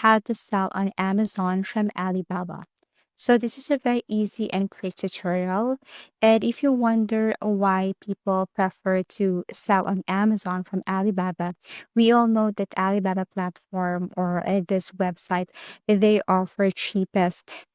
how to sell on Amazon from Alibaba. So this is a very easy and quick tutorial. And if you wonder why people prefer to sell on Amazon from Alibaba, we all know that Alibaba platform or this website, they offer cheapest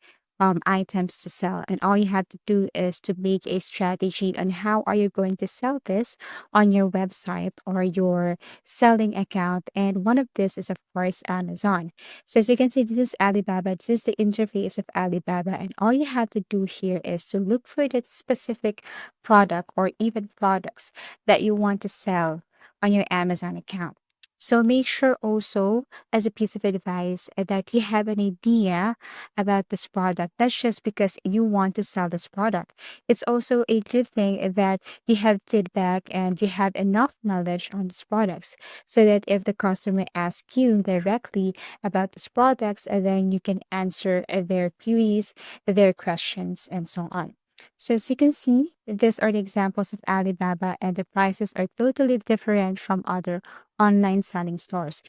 items to sell. And all you have to do is to make a strategy on how are you going to sell this on your website or your selling account. And one of this is, of course, Amazon. So as you can see, this is Alibaba. This is the interface of Alibaba. And all you have to do here is to look for that specific product or even products that you want to sell on your Amazon account. So make sure also, as a piece of advice, that you have an idea about this product. That's just because you want to sell this product. It's also a good thing that you have feedback and you have enough knowledge on these products so that if the customer asks you directly about these products, then you can answer their queries, their questions, and so on. So as you can see, these are the examples of Alibaba, and the prices are totally different from other online selling stores.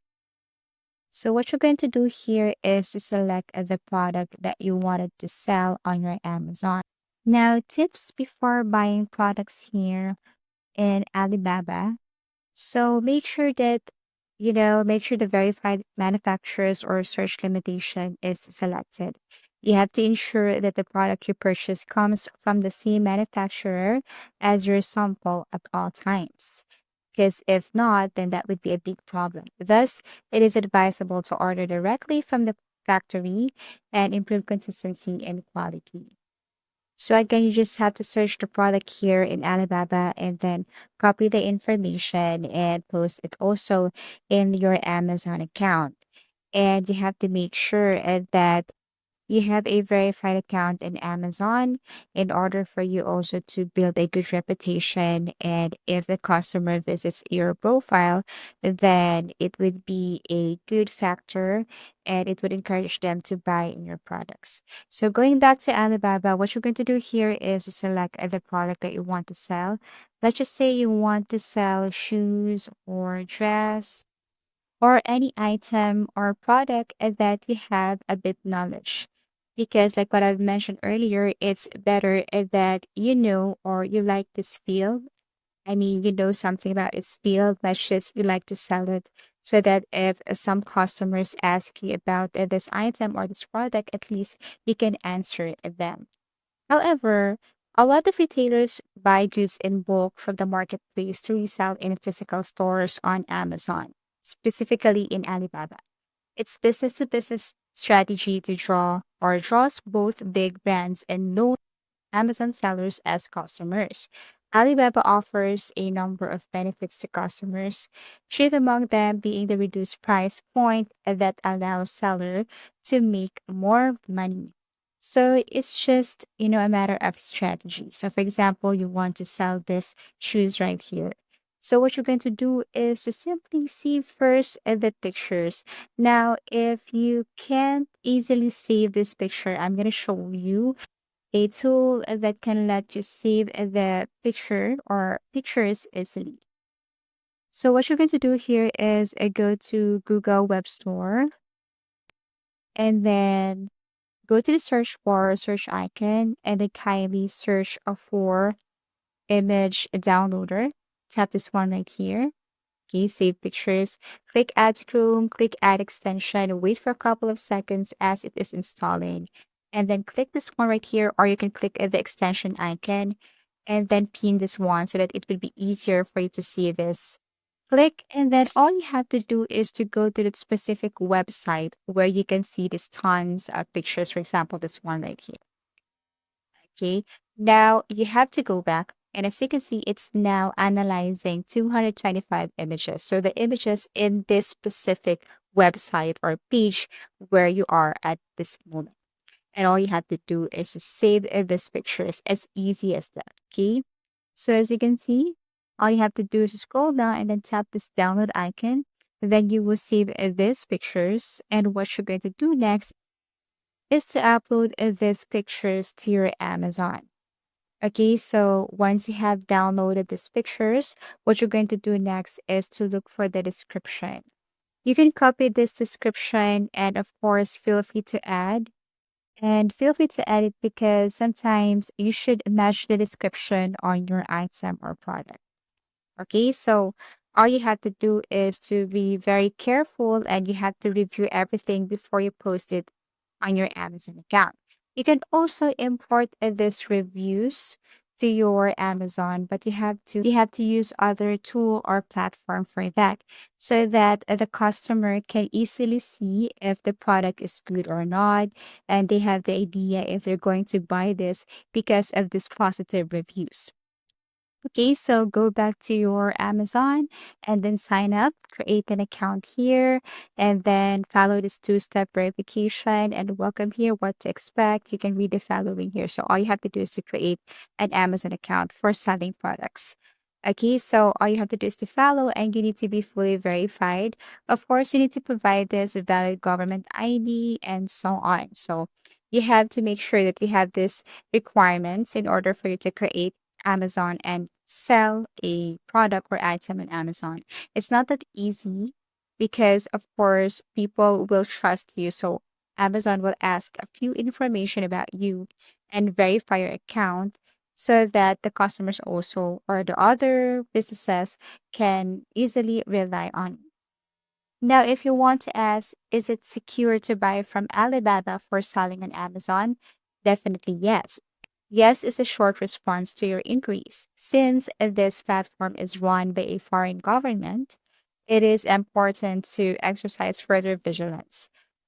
So what you're going to do here is to select the product that you wanted to sell on your Amazon. Now, tips before buying products here in Alibaba. So make sure that, make sure the verified manufacturers or search limitation is selected. You have to ensure that the product you purchase comes from the same manufacturer as your sample at all times. Because if not, then that would be a big problem. Thus, it is advisable to order directly from the factory and improve consistency and quality. So again, you just have to search the product here in Alibaba and then copy the information and post it also in your Amazon account. And you have to make sure that you have a verified account in Amazon in order for you also to build a good reputation. And if the customer visits your profile, then it would be a good factor and it would encourage them to buy in your products. So going back to Alibaba, what you're going to do here is to select the product that you want to sell. Let's just say you want to sell shoes or dress or any item or product that you have a bit knowledge. Because, like what I've mentioned earlier, it's better that you know or you like this field. I mean, you know something about this field, not just you like to sell it. So that if some customers ask you about this item or this product, at least you can answer them. However, a lot of retailers buy goods in bulk from the marketplace to resell in physical stores on Amazon, specifically in Alibaba. It's business to business strategy to draws both big brands and known Amazon sellers as customers. Alibaba offers a number of benefits to customers, chief among them being the reduced price point that allows seller to make more money. So it's just, a matter of strategy. So for example, you want to sell this shoes right here. So what you're going to do is to simply see first the pictures. Now, if you can't easily save this picture, I'm going to show you a tool that can let you save the picture or pictures easily. So what you're going to do here is go to Google Web Store and then go to the search bar, search icon, and then kindly search for image downloader. Tap this one right here. Okay, save pictures. Click Add to Chrome, click Add Extension, wait for a couple of seconds as it is installing. And then click this one right here, or you can click the extension icon and then pin this one so that it will be easier for you to see this. Click, and then all you have to do is to go to the specific website where you can see these tons of pictures. For example, this one right here. Okay. Now you have to go back. And as you can see, it's now analyzing 225 images. So the images in this specific website or page where you are at this moment. And all you have to do is to save these pictures as easy as that. Okay. So as you can see, all you have to do is scroll down and then tap this download icon. Then you will save these pictures. And what you're going to do next is to upload these pictures to your Amazon. Okay, so once you have downloaded these pictures, what you're going to do next is to look for the description. You can copy this description and, of course, feel free to add. And feel free to edit because sometimes you should match the description on your item or product. Okay, so all you have to do is to be very careful and you have to review everything before you post it on your Amazon account. You can also import these reviews to your Amazon, but you have to use other tool or platform for that so that the customer can easily see if the product is good or not, and they have the idea if they're going to buy this because of these positive reviews. Okay, so go back to your Amazon and then sign up, create an account here, and then follow this two-step verification and welcome here, what to expect. You can read the following here. So all you have to do is to create an Amazon account for selling products. Okay, so all you have to do is to follow and you need to be fully verified. Of course, you need to provide this valid government ID and so on. So you have to make sure that you have these requirements in order for you to create Amazon and sell a product or item on Amazon. It's not that easy because, of course, people will trust you. So Amazon will ask a few information about you and verify your account so that the customers also or the other businesses can easily rely on you. Now, if you want to ask, is it secure to buy from Alibaba for selling on Amazon? Definitely yes. Yes is a short response to your inquiries. Since this platform is run by a foreign government, it is important to exercise further vigilance.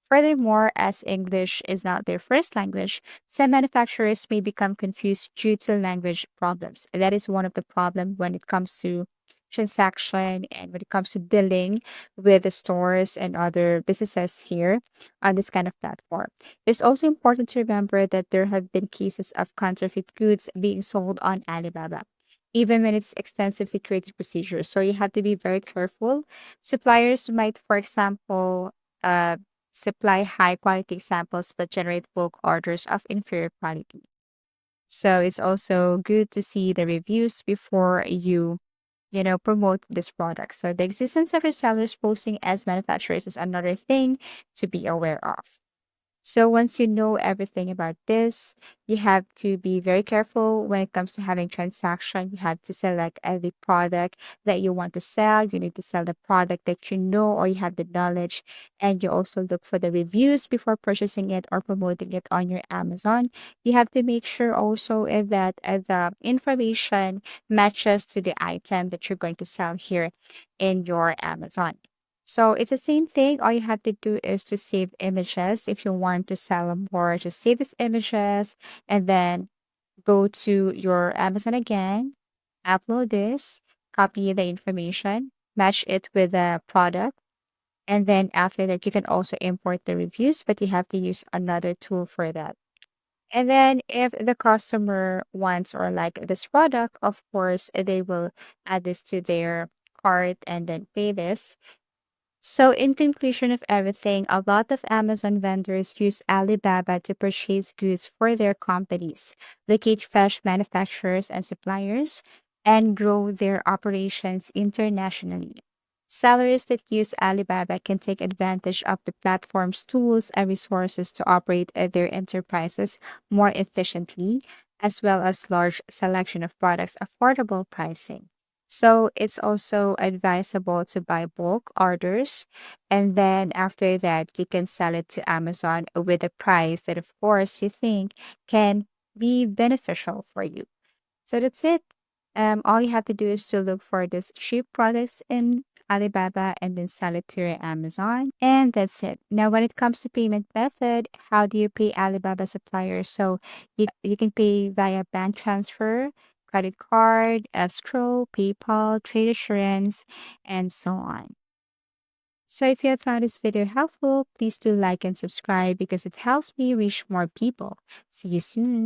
Furthermore, as English is not their first language, some manufacturers may become confused due to language problems. That is one of the problems when it comes to transaction and when it comes to dealing with the stores and other businesses here on this kind of platform. It's also important to remember that there have been cases of counterfeit goods being sold on Alibaba, even when it's extensive security procedures. So you have to be very careful. Suppliers might, for example, uh, supply high quality samples but generate bulk orders of inferior quality. So it's also good to see the reviews before you promote this product. So the existence of resellers posing as manufacturers is another thing to be aware of. So once you know everything about this, you have to be very careful when it comes to having transaction. You have to select every product that you want to sell. You need to sell the product that you know or you have the knowledge. And you also look for the reviews before purchasing it or promoting it on your Amazon. You have to make sure also that the information matches to the item that you're going to sell here in your Amazon. So it's the same thing. All you have to do is to save images. If you want to sell them more, just save these images and then go to your Amazon again, upload this, copy the information, match it with the product. And then after that, you can also import the reviews, but you have to use another tool for that. And then if the customer wants or like this product, of course, they will add this to their cart and then pay this. So, in conclusion of everything, a lot of Amazon vendors use Alibaba to purchase goods for their companies, locate fresh manufacturers and suppliers, and grow their operations internationally. Sellers that use Alibaba can take advantage of the platform's tools and resources to operate their enterprises more efficiently, as well as large selection of products, affordable pricing. So it's also advisable to buy bulk orders. And then after that, you can sell it to Amazon with a price that, of course, you think can be beneficial for you. So that's it. All you have to do is to look for these cheap products in Alibaba and then sell it to your Amazon. And that's it. Now, when it comes to payment method, how do you pay Alibaba suppliers? So you can pay via bank transfer, credit card, escrow, PayPal, trade assurance, and so on. So if you have found this video helpful, please do like and subscribe because it helps me reach more people. See you soon.